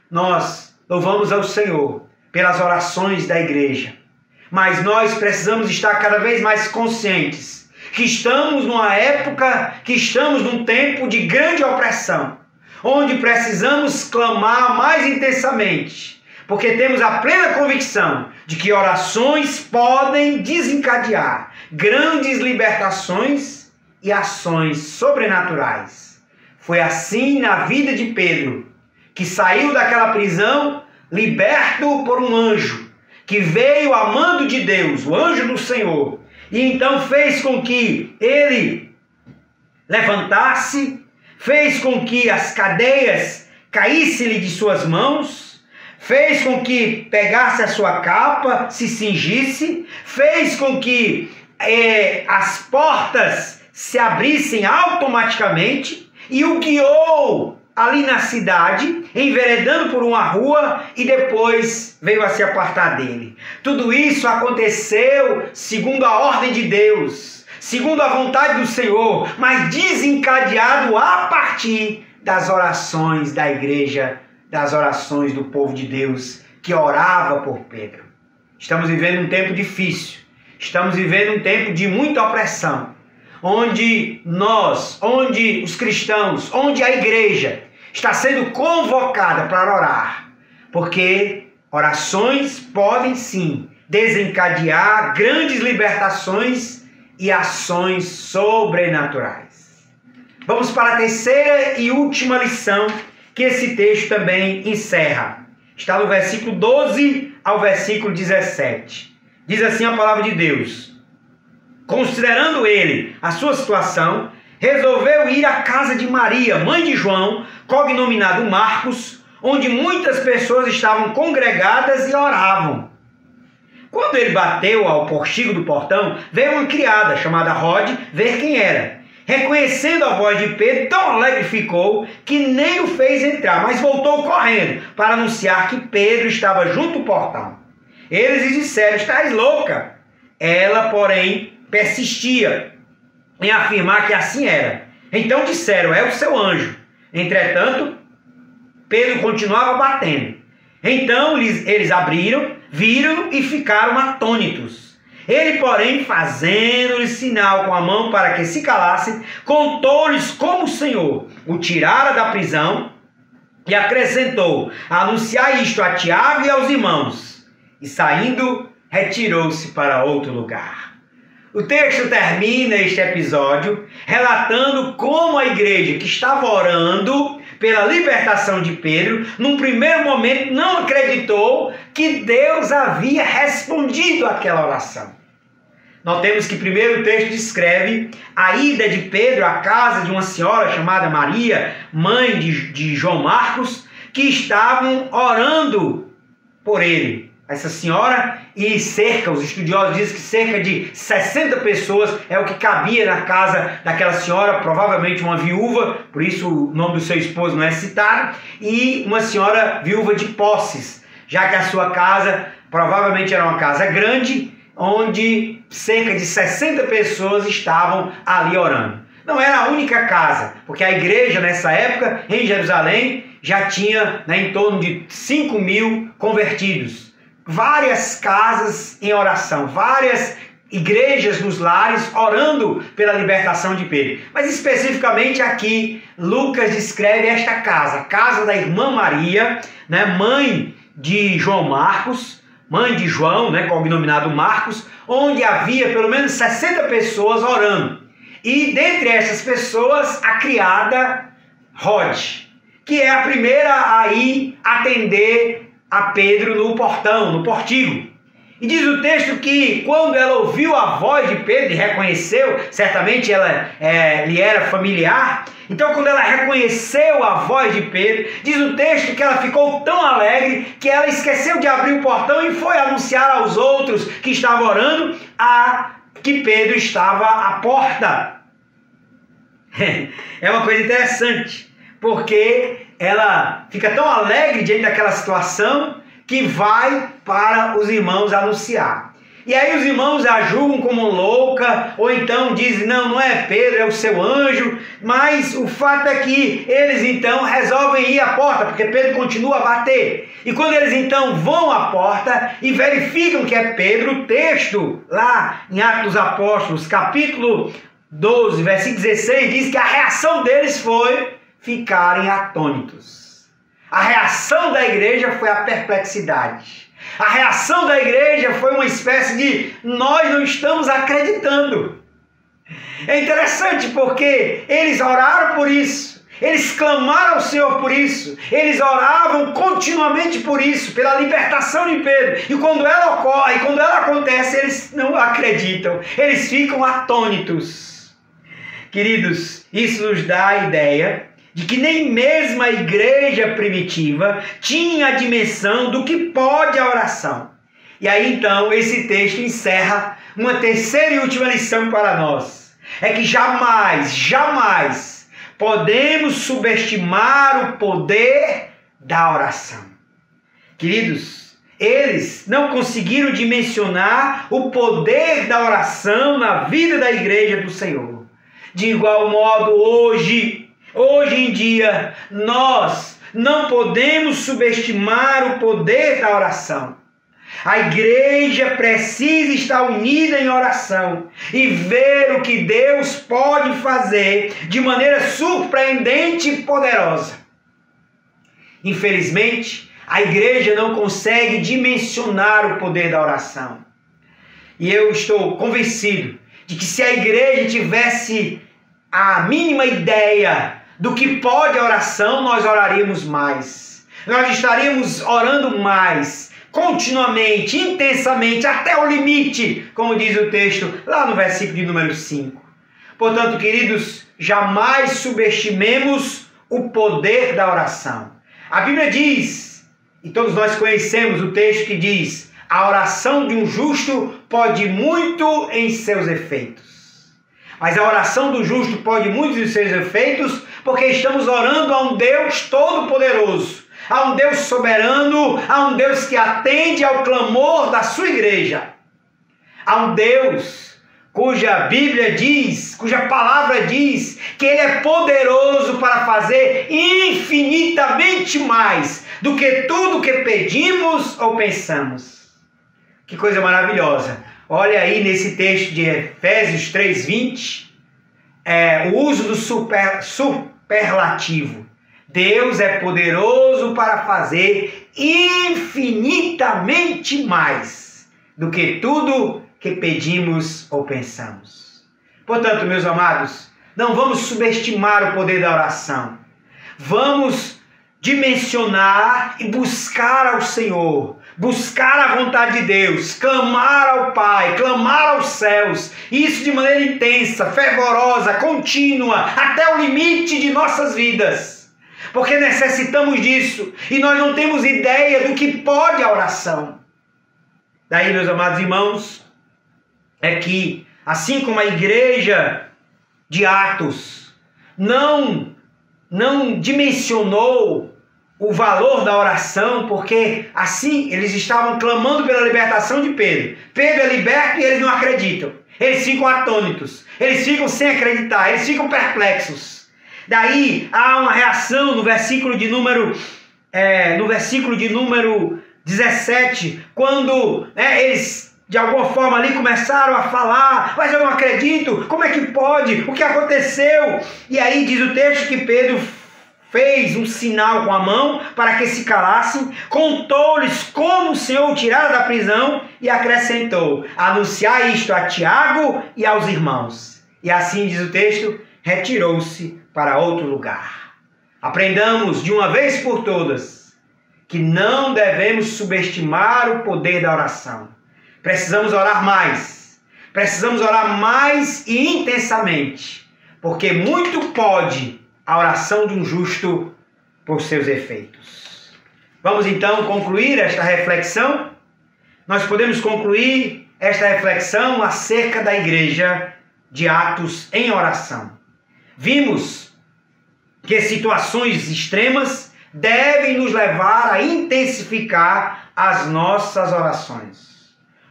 Nós louvamos ao Senhor pelas orações da igreja, mas nós precisamos estar cada vez mais conscientes que estamos numa época, que estamos num tempo de grande opressão, onde precisamos clamar mais intensamente, porque temos a plena convicção de que orações podem desencadear grandes libertações e ações sobrenaturais. Foi assim na vida de Pedro, que saiu daquela prisão liberto por um anjo, que veio a mando de Deus, o anjo do Senhor, e então fez com que ele levantasse, fez com que as cadeias caíssem-lhe de suas mãos, fez com que pegasse a sua capa, se cingisse, fez com que as portas se abrissem automaticamente, e o guiou ali na cidade, enveredando por uma rua, e depois veio a se apartar dele. Tudo isso aconteceu segundo a ordem de Deus, segundo a vontade do Senhor, mas desencadeado a partir das orações da igreja, das orações do povo de Deus, que orava por Pedro. Estamos vivendo um tempo difícil, estamos vivendo um tempo de muita opressão, onde os cristãos, onde a igreja está sendo convocada para orar, porque orações podem sim desencadear grandes libertações e ações sobrenaturais. Vamos para a terceira e última lição que esse texto também encerra. Está no versículo 12 ao versículo 17. Diz assim a palavra de Deus: considerando ele a sua situação, resolveu ir à casa de Maria, mãe de João, cognominado Marcos, onde muitas pessoas estavam congregadas e oravam. Quando ele bateu ao portigo do portão, veio uma criada chamada Rode ver quem era. Reconhecendo a voz de Pedro, tão alegre ficou que nem o fez entrar, mas voltou correndo para anunciar que Pedro estava junto ao portão. Eles lhe disseram: estás louca? Ela, porém, persistia em afirmar que assim era. Então disseram: é o seu anjo. Entretanto, Pedro continuava batendo. Então eles abriram, viram e ficaram atônitos. Ele, porém, fazendo-lhes sinal com a mão para que se calassem, contou-lhes como o Senhor o tirara da prisão e acrescentou: anunciai isto a Tiago e aos irmãos. E saindo, retirou-se para outro lugar. O texto termina este episódio relatando como a igreja que estava orando pela libertação de Pedro, num primeiro momento não acreditou que Deus havia respondido àquela oração. Notemos que primeiro o texto descreve a ida de Pedro à casa de uma senhora chamada Maria, mãe de João Marcos, que estavam orando por ele. Essa senhora e cerca, os estudiosos dizem que cerca de 60 pessoas é o que cabia na casa daquela senhora, provavelmente uma viúva, por isso o nome do seu esposo não é citado, e uma senhora viúva de posses, já que a sua casa provavelmente era uma casa grande, onde cerca de 60 pessoas estavam ali orando. Não era a única casa, porque a igreja nessa época em Jerusalém já tinha em torno de 5.000 convertidos. Várias casas em oração, várias igrejas nos lares orando pela libertação de Pedro. Mas especificamente aqui, Lucas descreve esta casa, a casa da irmã Maria, mãe de João Marcos, mãe de João, cognominado Marcos, onde havia pelo menos 60 pessoas orando. E dentre essas pessoas, a criada Rode, que é a primeira a ir atender a Pedro no portão, no portigo. E diz o texto que quando ela ouviu a voz de Pedro e reconheceu, certamente ela lhe era familiar, então quando ela reconheceu a voz de Pedro, diz o texto que ela ficou tão alegre que ela esqueceu de abrir o portão e foi anunciar aos outros que estavam orando que Pedro estava à porta. É uma coisa interessante, porque ela fica tão alegre diante daquela situação que vai para os irmãos anunciar. E aí os irmãos a julgam como louca, ou então dizem, não é Pedro, é o seu anjo. Mas o fato é que eles então resolvem ir à porta, porque Pedro continua a bater. E quando eles então vão à porta e verificam que é Pedro, o texto lá em Atos dos Apóstolos, capítulo 12, versículo 16, diz que a reação deles foi ficarem atônitos. A reação da igreja foi a perplexidade. A reação da igreja foi uma espécie de nós não estamos acreditando. É interessante porque eles oraram por isso, eles clamaram ao Senhor por isso, eles oravam continuamente por isso, pela libertação de Pedro. E quando ela ocorre, quando ela acontece, eles não acreditam, eles ficam atônitos. Queridos, isso nos dá a ideia de que nem mesmo a igreja primitiva tinha a dimensão do que pode a oração. E aí então esse texto encerra uma terceira e última lição para nós. É que jamais podemos subestimar o poder da oração. Queridos, eles não conseguiram dimensionar o poder da oração na vida da igreja do Senhor. De igual modo, hoje em dia, nós não podemos subestimar o poder da oração. A igreja precisa estar unida em oração e ver o que Deus pode fazer de maneira surpreendente e poderosa. Infelizmente, a igreja não consegue dimensionar o poder da oração. E eu estou convencido de que se a igreja tivesse a mínima ideia do que pode a oração, nós oraríamos mais. Nós estaríamos orando mais, continuamente, intensamente, até o limite, como diz o texto lá no versículo de número 5. Portanto, queridos, jamais subestimemos o poder da oração. A Bíblia diz, e todos nós conhecemos o texto que diz, a oração de um justo pode muito em seus efeitos. Mas a oração do justo pode muito em seus efeitos, porque estamos orando a um Deus todo-poderoso, a um Deus soberano, a um Deus que atende ao clamor da sua igreja, a um Deus cuja Bíblia diz, cuja palavra diz, que Ele é poderoso para fazer infinitamente mais do que tudo que pedimos ou pensamos. Que coisa maravilhosa! Olha aí nesse texto de Efésios 3:20, o uso do superlativo. Deus é poderoso para fazer infinitamente mais do que tudo que pedimos ou pensamos. Portanto, meus amados, não vamos subestimar o poder da oração. Vamos dimensionar e buscar ao Senhor, buscar a vontade de Deus, clamar ao Pai, clamar aos céus, isso de maneira intensa, fervorosa, contínua, até o limite de nossas vidas. porque necessitamos disso e nós não temos ideia do que pode a oração. Daí, meus amados irmãos, é que assim como a igreja de Atos não dimensionou o valor da oração, porque assim eles estavam clamando pela libertação de Pedro. Pedro é liberto e eles não acreditam. Eles ficam atônitos, eles ficam sem acreditar, eles ficam perplexos. Daí há uma reação no versículo de número 17, quando eles de alguma forma ali começaram a falar, mas eu não acredito, como é que pode? O que aconteceu? E aí diz o texto que Pedro fez um sinal com a mão para que se calassem, contou-lhes como o Senhor o tirara da prisão e acrescentou: anunciar isto a Tiago e aos irmãos. E assim diz o texto, retirou-se para outro lugar. Aprendamos de uma vez por todas que não devemos subestimar o poder da oração. Precisamos orar mais. Precisamos orar mais e intensamente, porque muito pode a oração de um justo por seus efeitos. Vamos então concluir esta reflexão. Nós podemos concluir esta reflexão acerca da igreja de Atos em oração. Vimos que situações extremas devem nos levar a intensificar as nossas orações.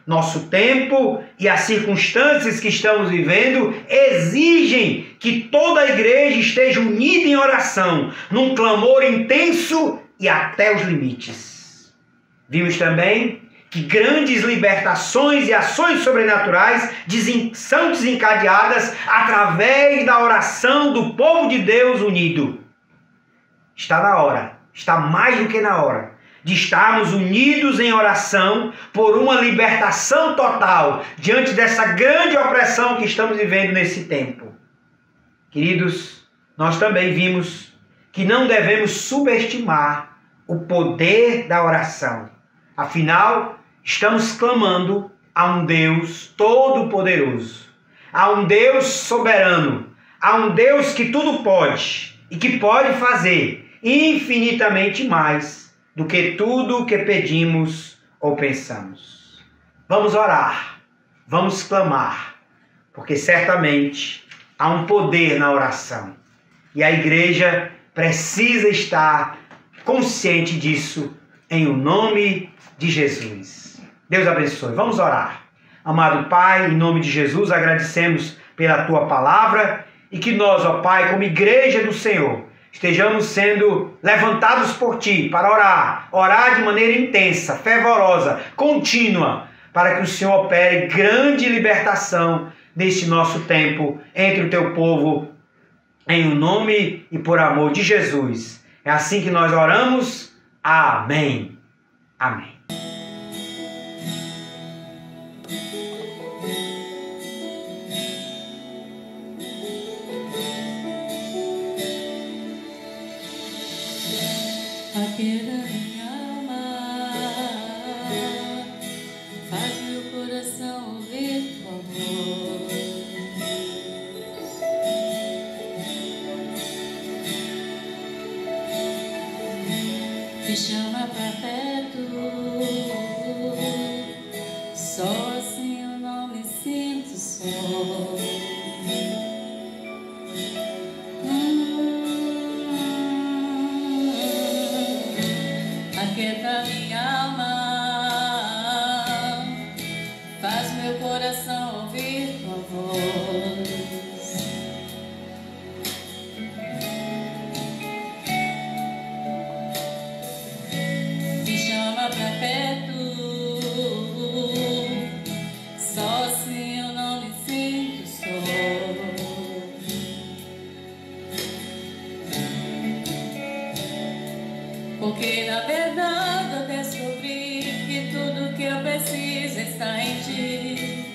Nosso tempo e as circunstâncias que estamos vivendo exigem que toda a igreja esteja unida em oração, num clamor intenso e até os limites. Vimos também que grandes libertações e ações sobrenaturais são desencadeadas através da oração do povo de Deus unido. Está na hora, está mais do que na hora, de estarmos unidos em oração por uma libertação total diante dessa grande opressão que estamos vivendo nesse tempo. Queridos, nós também vimos que não devemos subestimar o poder da oração. Afinal, estamos clamando a um Deus todo-poderoso, a um Deus soberano, a um Deus que tudo pode e que pode fazer infinitamente mais do que tudo o que pedimos ou pensamos. Vamos orar, vamos clamar, porque certamente há um poder na oração. E a igreja precisa estar consciente disso em o nome de Jesus. Deus abençoe. Vamos orar. Amado Pai, em nome de Jesus, agradecemos pela Tua palavra e que nós, ó Pai, como igreja do Senhor, estejamos sendo levantados por Ti para orar de maneira intensa, fervorosa, contínua, para que o Senhor opere grande libertação neste nosso tempo entre o Teu povo, em o nome e por amor de Jesus. É assim que nós oramos. Amém. Amém. Aquieta minha alma, faz meu coração ouvir tua voz. Me chama pra perto, só assim eu não me sinto só. Aquieta minha alma, faz meu coração ouvir tua voz. Me chama pra perto, só assim eu não me sinto só. Porque na verdade eu descobri que tudo que eu preciso está em Ti.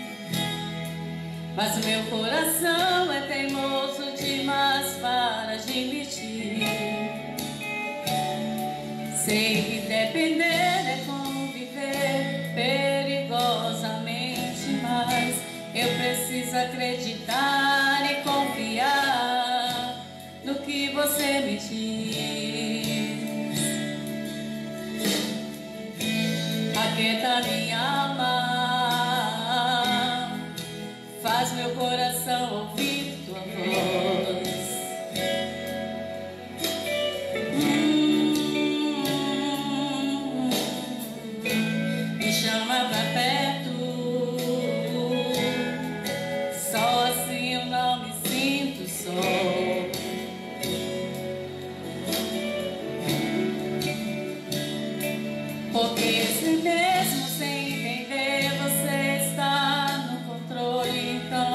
Mas o meu coração é teimoso demais para admitir. Sei que depender é como viver perigosamente, mas eu preciso acreditar e confiar no que Você me diz. aquieta minha alma, faz meu coração ouvir tua voz. Me chama pra perto, só assim eu não me sinto só. Porque se mesmo sem entender você está no controle, então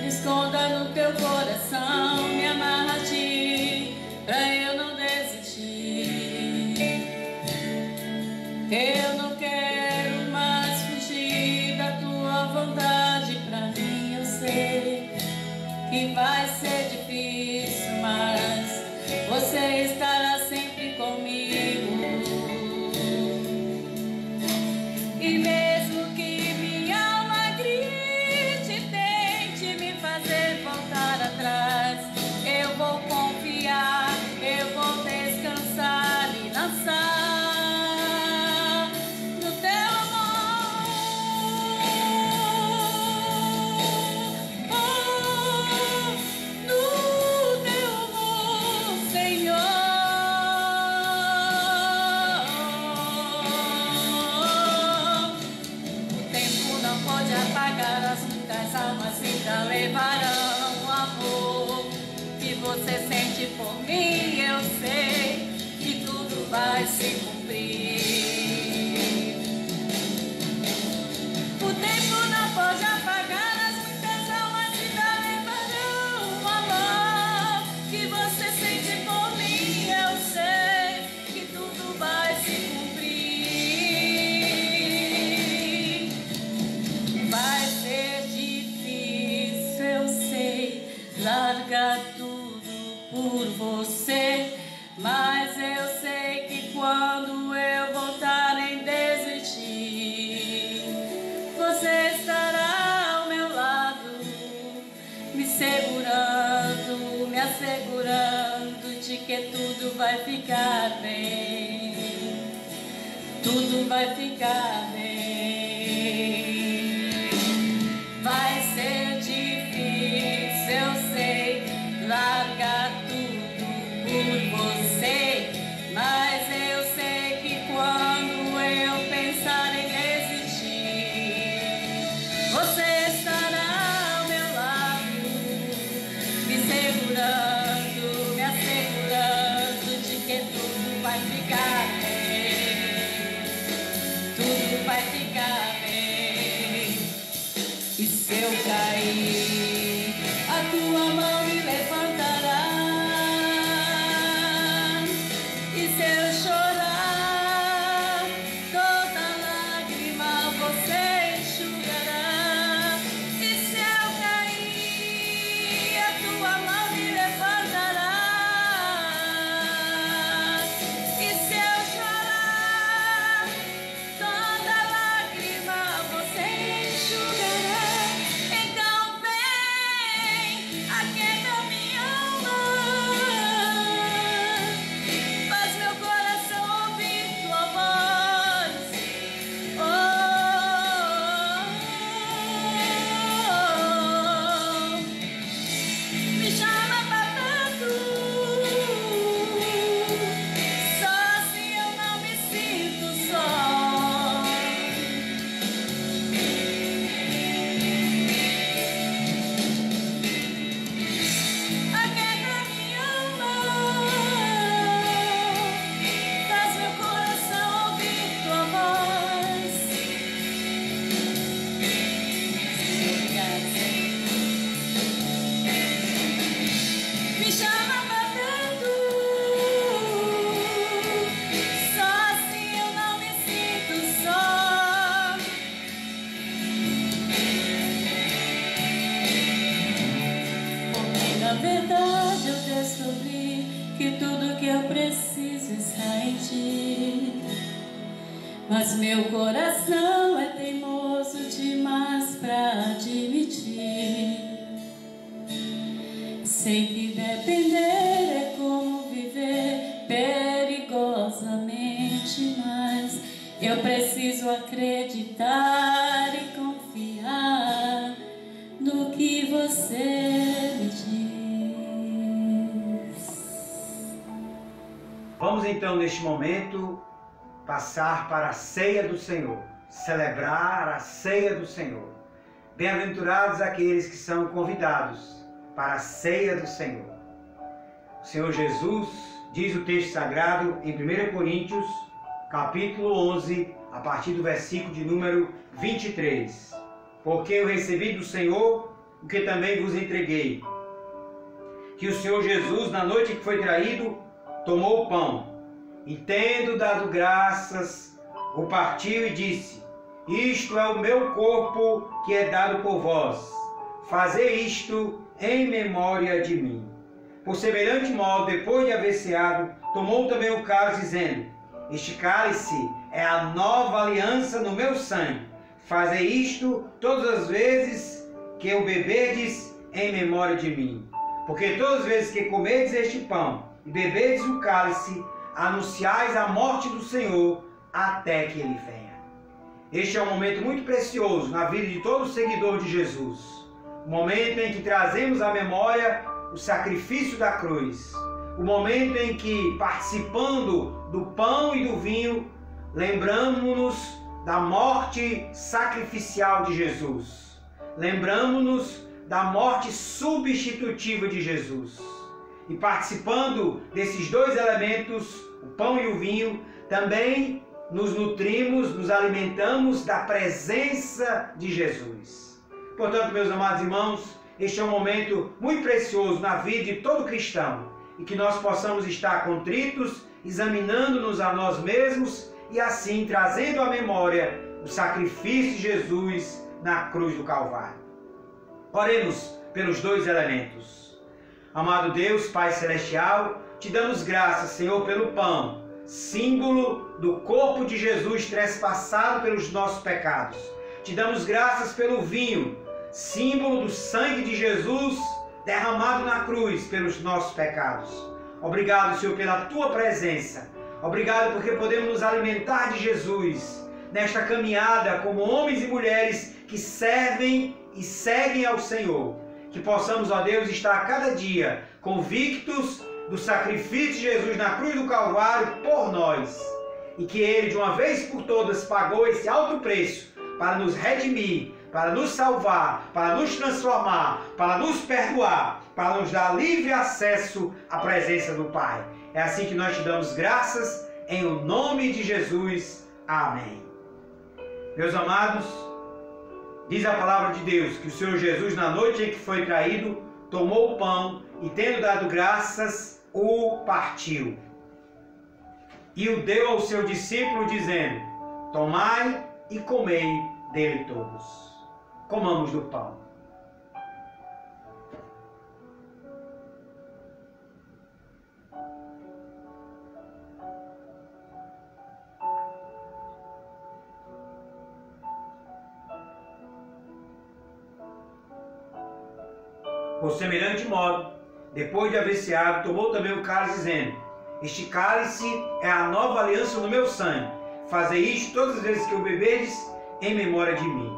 esconda no teu coração, me amarra a ti, pra eu não desistir. Eu não quero mais fugir da tua vontade, pra mim eu sei que vai ser difícil, mas você estará sempre comigo. E mesmo que minha alma grite, tente me fazer voltar atrás, eu vou confiar, eu vou descansar e dançar no teu amor, no teu amor, Senhor. Pode apagar as muitas almas, ainda levarão o amor que você sente por mim. Eu sei que tudo vai se cumprir. O tempo não pode apagar as muitas almas, ainda levarão o amor que você sente por mim. Eu sei que tudo vai se cumprir. Vai ser difícil, eu sei, largar tudo por você, mas eu sei que quando eu voltar em desistir, você estará ao meu lado, me segurando, me assegurando de que tudo vai ficar bem, tudo vai ficar bem. Vai ser difícil, eu sei, largar tudo por você, mas eu sei que quando eu pensar em desistir, você estará ao meu lado, me segurando, me assegurando de que tudo vai ficar bem, tudo vai ficar bem. E se eu cair, a tua mão me levantará. E se eu chorar, toda lágrima você enxugará. E se eu cair, a tua mão me levantará. E se eu chorar, toda lágrima você enxugará. Mas meu coração é teimoso demais pra admitir. Sei que depender é como viver perigosamente, mas Eu preciso acreditar e confiar no que você me diz. Vamos então, neste momento, passar para a ceia do Senhor, celebrar a ceia do Senhor. Bem-aventurados aqueles que são convidados para a ceia do Senhor. O Senhor Jesus, diz o texto sagrado em 1 Coríntios, capítulo 11, a partir do versículo de número 23. Porque eu recebi do Senhor o que também vos entreguei, que o Senhor Jesus, na noite que foi traído, tomou o pão, e tendo dado graças, o partiu e disse: isto é o meu corpo que é dado por vós. Fazei isto em memória de mim. Por semelhante modo, depois de haver ceado, tomou também o cálice, dizendo: este cálice é a nova aliança no meu sangue. Fazei isto todas as vezes que o beberdes em memória de mim. Porque todas as vezes que comerdes este pão e beberdes o cálice, anunciais a morte do Senhor até que Ele venha. Este é um momento muito precioso na vida de todo seguidor de Jesus. O momento em que trazemos à memória o sacrifício da cruz. O momento em que, participando do pão e do vinho, lembramos-nos da morte sacrificial de Jesus. Lembramos-nos da morte substitutiva de Jesus. E participando desses dois elementos, o pão e o vinho, também nos nutrimos, nos alimentamos da presença de Jesus. Portanto, meus amados irmãos, este é um momento muito precioso na vida de todo cristão, e que nós possamos estar contritos, examinando-nos a nós mesmos e assim trazendo à memória o sacrifício de Jesus na cruz do Calvário. Oremos pelos dois elementos. Amado Deus, Pai Celestial, te damos graças, Senhor, pelo pão, símbolo do corpo de Jesus trespassado pelos nossos pecados. Te damos graças pelo vinho, símbolo do sangue de Jesus derramado na cruz pelos nossos pecados. Obrigado, Senhor, pela Tua presença. Obrigado porque podemos nos alimentar de Jesus nesta caminhada como homens e mulheres que servem e seguem ao Senhor. Que possamos, ó Deus, estar a cada dia convictos do sacrifício de Jesus na cruz do Calvário por nós. E que Ele, de uma vez por todas, pagou esse alto preço para nos redimir, para nos salvar, para nos transformar, para nos perdoar, para nos dar livre acesso à presença do Pai. É assim que nós te damos graças, em o nome de Jesus. Amém. Meus amados, diz a palavra de Deus que o Senhor Jesus, na noite em que foi traído, tomou o pão e, tendo dado graças, o partiu. E o deu ao seu discípulo, dizendo: tomai e comei dele todos. Comamos do pão. Por semelhante modo, depois de haver ceado, tomou também o cálice, dizendo: este cálice é a nova aliança no meu sangue. Fazei isto todas as vezes que o beberdes em memória de mim.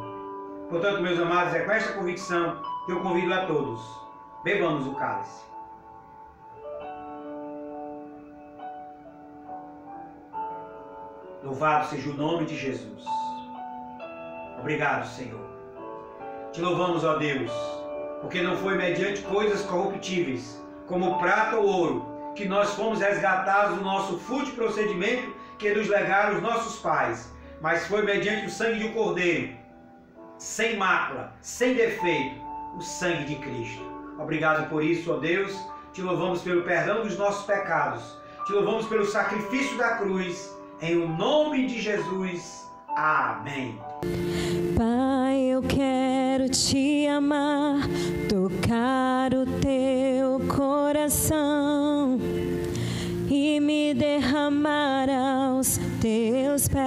Portanto, meus amados, é com esta convicção que eu convido a todos: bebamos o cálice. Louvado seja o nome de Jesus. Obrigado, Senhor. Te louvamos, ó Deus, porque não foi mediante coisas corruptíveis, como prata ou ouro, que nós fomos resgatados do nosso fútil procedimento que nos legaram os nossos pais, mas foi mediante o sangue de um cordeiro, sem mácula, sem defeito, o sangue de Cristo. Obrigado por isso, ó Deus. Te louvamos pelo perdão dos nossos pecados. Te louvamos pelo sacrifício da cruz. Em o nome de Jesus. Amém. Pai, eu quero te amar, tocar o teu coração e me derramar aos teus pés.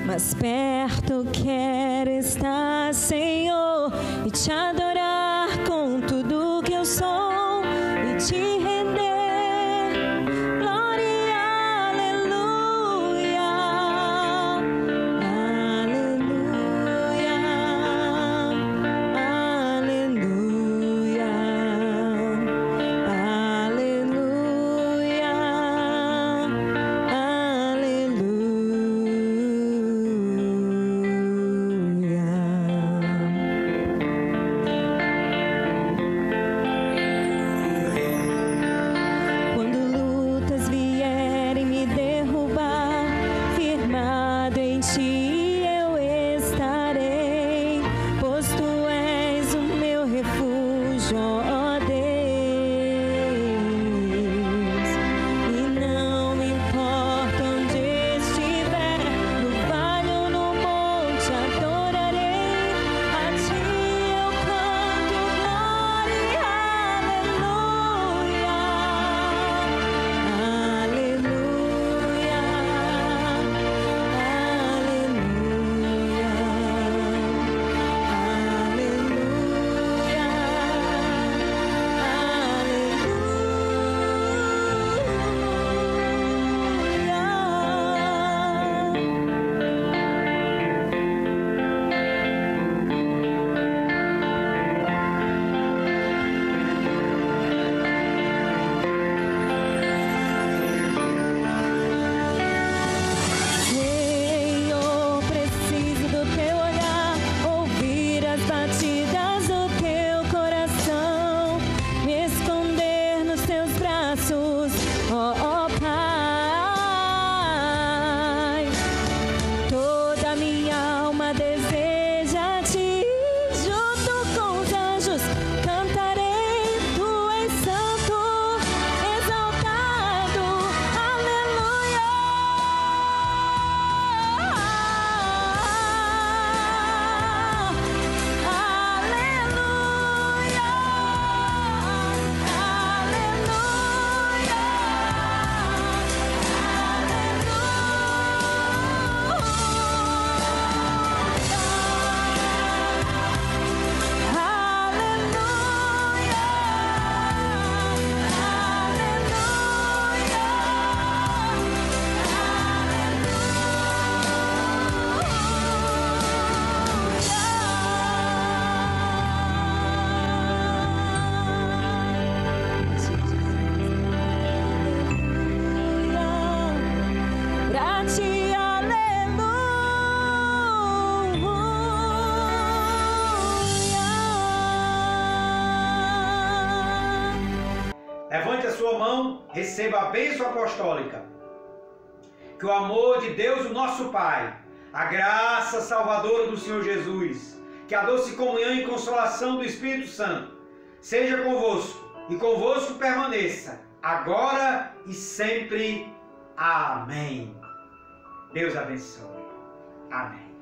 Mas perto quero estar, Senhor, e te adorar com tudo que eu sou e te render. Glória, aleluia. sua mão, receba a bênção apostólica. Que o amor de Deus, o nosso Pai, a graça salvadora do Senhor Jesus, que a doce comunhão e consolação do Espírito Santo seja convosco e convosco permaneça, agora e sempre. Amém. Deus abençoe. Amém.